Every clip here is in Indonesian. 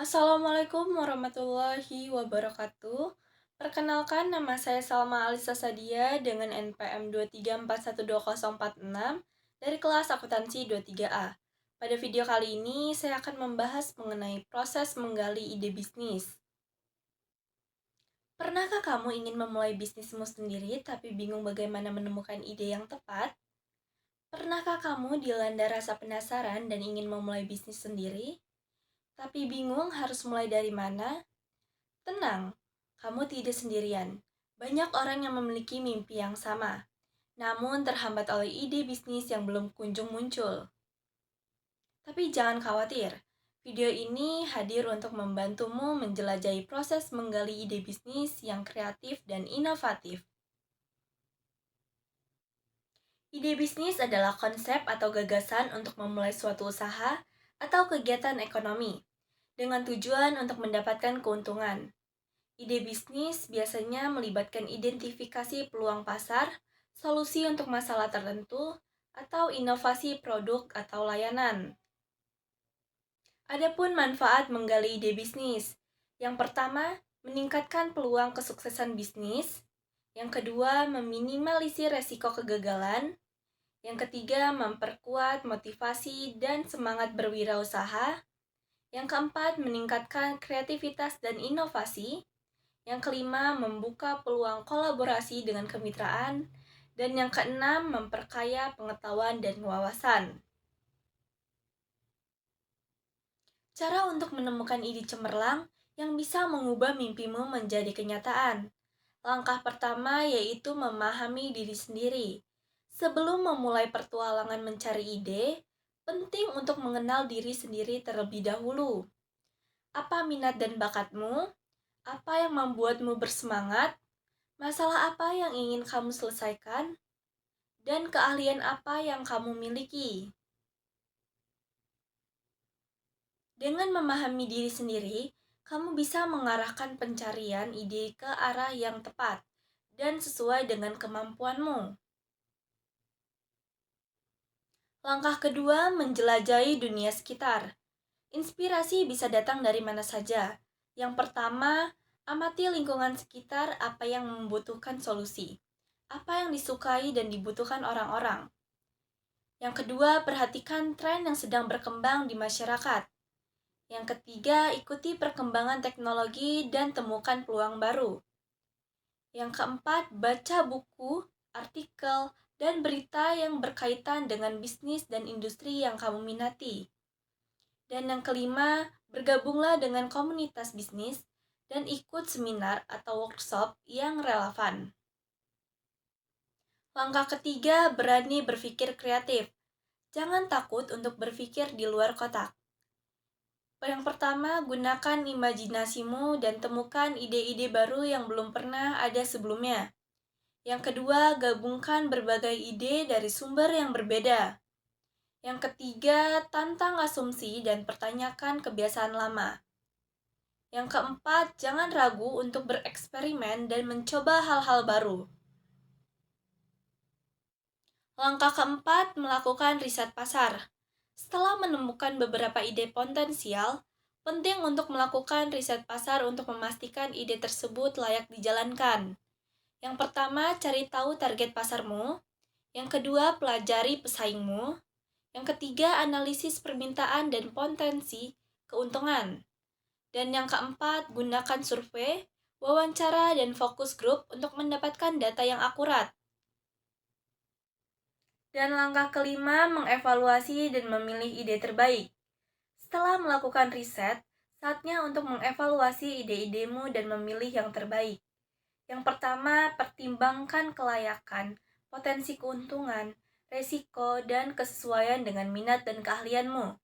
Assalamualaikum warahmatullahi wabarakatuh. Perkenalkan, nama saya Salma Alisa Sadia dengan NPM 234120406 dari kelas akuntansi 23A. Pada video kali ini, saya akan membahas mengenai proses menggali ide bisnis. Pernahkah kamu ingin memulai bisnismu sendiri tapi bingung bagaimana menemukan ide yang tepat? Pernahkah kamu dilanda rasa penasaran dan ingin memulai bisnis sendiri, tapi bingung harus mulai dari mana? Tenang, kamu tidak sendirian. Banyak orang yang memiliki mimpi yang sama, namun terhambat oleh ide bisnis yang belum kunjung muncul. Tapi jangan khawatir, video ini hadir untuk membantumu menjelajahi proses menggali ide bisnis yang kreatif dan inovatif. Ide bisnis adalah konsep atau gagasan untuk memulai suatu usaha atau kegiatan ekonomi dengan tujuan untuk mendapatkan keuntungan. Ide bisnis biasanya melibatkan identifikasi peluang pasar, solusi untuk masalah tertentu, atau inovasi produk atau layanan. Adapun manfaat menggali ide bisnis. Yang pertama, meningkatkan peluang kesuksesan bisnis. Yang kedua, meminimalisir resiko kegagalan. Yang ketiga, memperkuat motivasi dan semangat berwirausaha. Yang keempat, meningkatkan kreativitas dan inovasi. Yang kelima, membuka peluang kolaborasi dengan kemitraan. Dan yang keenam, memperkaya pengetahuan dan wawasan. Cara untuk menemukan ide cemerlang yang bisa mengubah mimpimu menjadi kenyataan. Langkah pertama yaitu memahami diri sendiri. Sebelum memulai pertualangan mencari ide, penting untuk mengenal diri sendiri terlebih dahulu. Apa minat dan bakatmu? Apa yang membuatmu bersemangat? Masalah apa yang ingin kamu selesaikan? Dan keahlian apa yang kamu miliki? Dengan memahami diri sendiri, kamu bisa mengarahkan pencarian ide ke arah yang tepat dan sesuai dengan kemampuanmu. Langkah kedua, menjelajahi dunia sekitar. Inspirasi bisa datang dari mana saja. Yang pertama, amati lingkungan sekitar apa yang membutuhkan solusi, apa yang disukai dan dibutuhkan orang-orang. Yang kedua, perhatikan tren yang sedang berkembang di masyarakat. Yang ketiga, ikuti perkembangan teknologi dan temukan peluang baru. Yang keempat, baca buku, artikel, dan berita yang berkaitan dengan bisnis dan industri yang kamu minati. Dan yang kelima, bergabunglah dengan komunitas bisnis dan ikut seminar atau workshop yang relevan. Langkah ketiga, berani berpikir kreatif. Jangan takut untuk berpikir di luar kotak. Yang pertama, gunakan imajinasimu dan temukan ide-ide baru yang belum pernah ada sebelumnya. Yang kedua, gabungkan berbagai ide dari sumber yang berbeda. Yang ketiga, tantang asumsi dan pertanyakan kebiasaan lama. Yang keempat, jangan ragu untuk bereksperimen dan mencoba hal-hal baru. Langkah keempat, melakukan riset pasar. Setelah menemukan beberapa ide potensial, penting untuk melakukan riset pasar untuk memastikan ide tersebut layak dijalankan. Yang pertama, cari tahu target pasarmu. Yang kedua, pelajari pesaingmu. Yang ketiga, analisis permintaan dan potensi keuntungan. Dan yang keempat, gunakan survei, wawancara, dan fokus grup untuk mendapatkan data yang akurat. Dan langkah kelima, mengevaluasi dan memilih ide terbaik. Setelah melakukan riset, saatnya untuk mengevaluasi ide-idemu dan memilih yang terbaik. Yang pertama, pertimbangkan kelayakan, potensi keuntungan, resiko, dan kesesuaian dengan minat dan keahlianmu.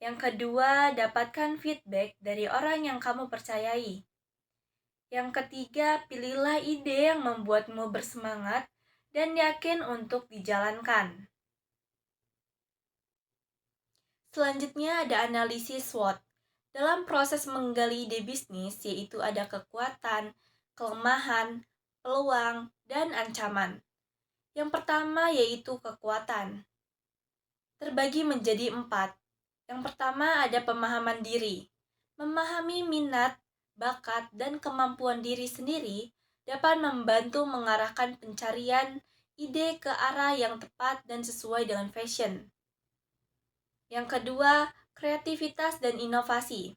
Yang kedua, dapatkan feedback dari orang yang kamu percayai. Yang ketiga, pilihlah ide yang membuatmu bersemangat dan yakin untuk dijalankan. Selanjutnya ada analisis SWOT. Dalam proses menggali ide bisnis, yaitu ada kekuatan, kelemahan, peluang, dan ancaman. Yang pertama yaitu kekuatan. Terbagi menjadi 4. Yang pertama ada pemahaman diri. Memahami minat, bakat, dan kemampuan diri sendiri dapat membantu mengarahkan pencarian ide ke arah yang tepat dan sesuai dengan passion. Yang kedua, kreativitas dan inovasi.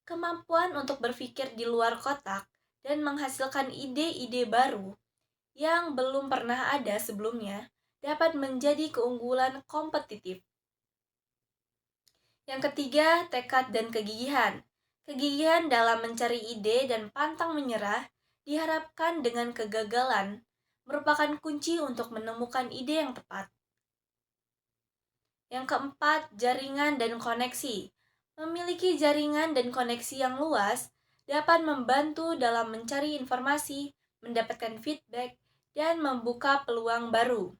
Kemampuan untuk berpikir di luar kotak dan menghasilkan ide-ide baru yang belum pernah ada sebelumnya dapat menjadi keunggulan kompetitif. Yang ketiga, tekad dan kegigihan. Kegigihan dalam mencari ide dan pantang menyerah diharapkan dengan kegagalan merupakan kunci untuk menemukan ide yang tepat. Yang keempat, jaringan dan koneksi. Memiliki jaringan dan koneksi yang luas dapat membantu dalam mencari informasi, mendapatkan feedback, dan membuka peluang baru.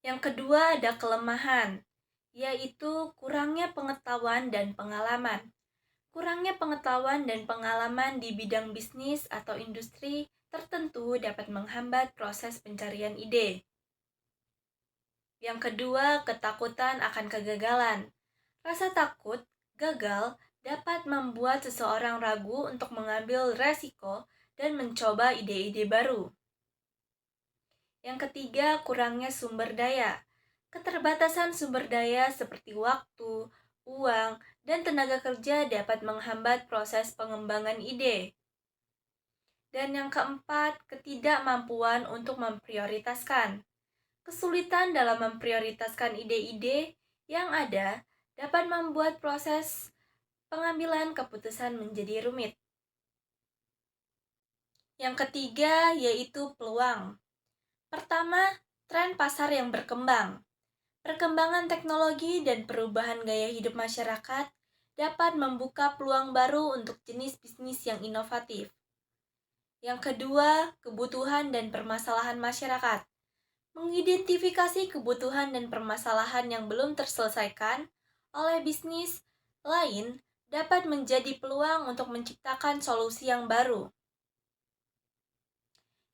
Yang kedua ada kelemahan, yaitu kurangnya pengetahuan dan pengalaman. Kurangnya pengetahuan dan pengalaman di bidang bisnis atau industri tertentu dapat menghambat proses pencarian ide. Yang kedua, ketakutan akan kegagalan. Rasa takut gagal dapat membuat seseorang ragu untuk mengambil resiko dan mencoba ide-ide baru. Yang ketiga, kurangnya sumber daya. Keterbatasan sumber daya seperti waktu, uang, dan tenaga kerja dapat menghambat proses pengembangan ide. Dan yang keempat, ketidakmampuan untuk memprioritaskan. Kesulitan dalam memprioritaskan ide-ide yang ada dapat membuat proses pengambilan keputusan menjadi rumit. Yang ketiga yaitu peluang. Pertama, tren pasar yang berkembang. Perkembangan teknologi dan perubahan gaya hidup masyarakat dapat membuka peluang baru untuk jenis bisnis yang inovatif. Yang kedua, kebutuhan dan permasalahan masyarakat. Mengidentifikasi kebutuhan dan permasalahan yang belum terselesaikan oleh bisnis lain dapat menjadi peluang untuk menciptakan solusi yang baru.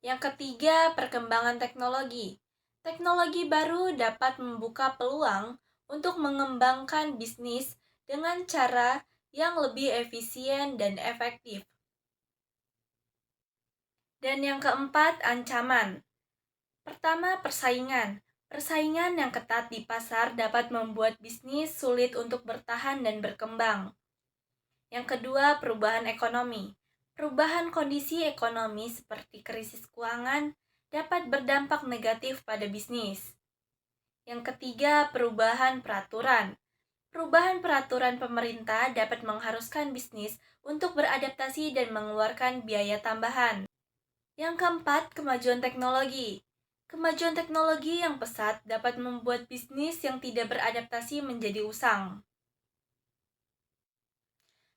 Yang ketiga, perkembangan teknologi. Teknologi baru dapat membuka peluang untuk mengembangkan bisnis dengan cara yang lebih efisien dan efektif. Dan yang keempat, ancaman. Pertama, persaingan. Persaingan yang ketat di pasar dapat membuat bisnis sulit untuk bertahan dan berkembang. Yang kedua, perubahan ekonomi. Perubahan kondisi ekonomi seperti krisis keuangan dapat berdampak negatif pada bisnis. Yang ketiga, perubahan peraturan. Perubahan peraturan pemerintah dapat mengharuskan bisnis untuk beradaptasi dan mengeluarkan biaya tambahan. Yang keempat, kemajuan teknologi. Kemajuan teknologi yang pesat dapat membuat bisnis yang tidak beradaptasi menjadi usang.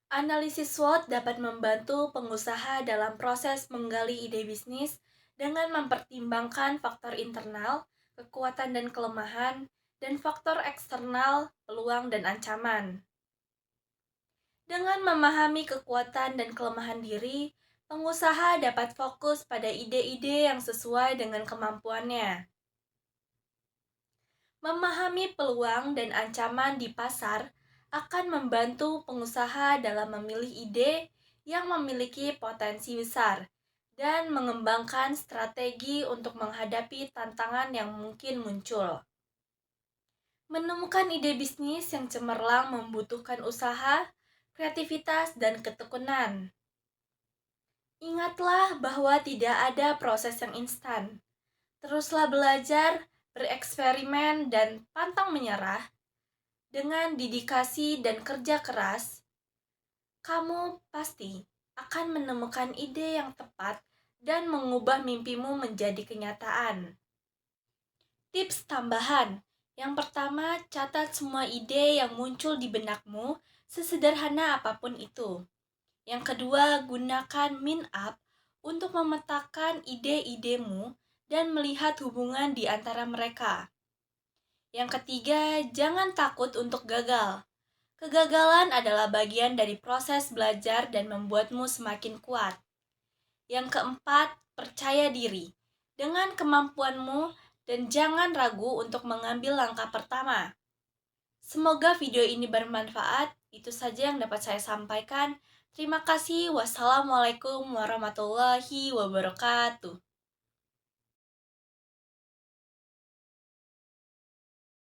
Analisis SWOT dapat membantu pengusaha dalam proses menggali ide bisnis dengan mempertimbangkan faktor internal, kekuatan dan kelemahan, dan faktor eksternal, peluang dan ancaman. Dengan memahami kekuatan dan kelemahan diri, pengusaha dapat fokus pada ide-ide yang sesuai dengan kemampuannya. Memahami peluang dan ancaman di pasar akan membantu pengusaha dalam memilih ide yang memiliki potensi besar dan mengembangkan strategi untuk menghadapi tantangan yang mungkin muncul. Menemukan ide bisnis yang cemerlang membutuhkan usaha, kreativitas, dan ketekunan. Ingatlah bahwa tidak ada proses yang instan. Teruslah belajar, bereksperimen, dan pantang menyerah. Dengan dedikasi dan kerja keras, kamu pasti akan menemukan ide yang tepat dan mengubah mimpimu menjadi kenyataan. Tips tambahan. Yang pertama, catat semua ide yang muncul di benakmu, sesederhana apapun itu. Yang kedua, gunakan min-up untuk memetakan ide-idemu dan melihat hubungan di antara mereka. Yang ketiga, jangan takut untuk gagal. Kegagalan adalah bagian dari proses belajar dan membuatmu semakin kuat. Yang keempat, percaya diri dengan kemampuanmu dan jangan ragu untuk mengambil langkah pertama. Semoga video ini bermanfaat. Itu saja yang dapat saya sampaikan. Terima kasih. Wassalamualaikum warahmatullahi wabarakatuh.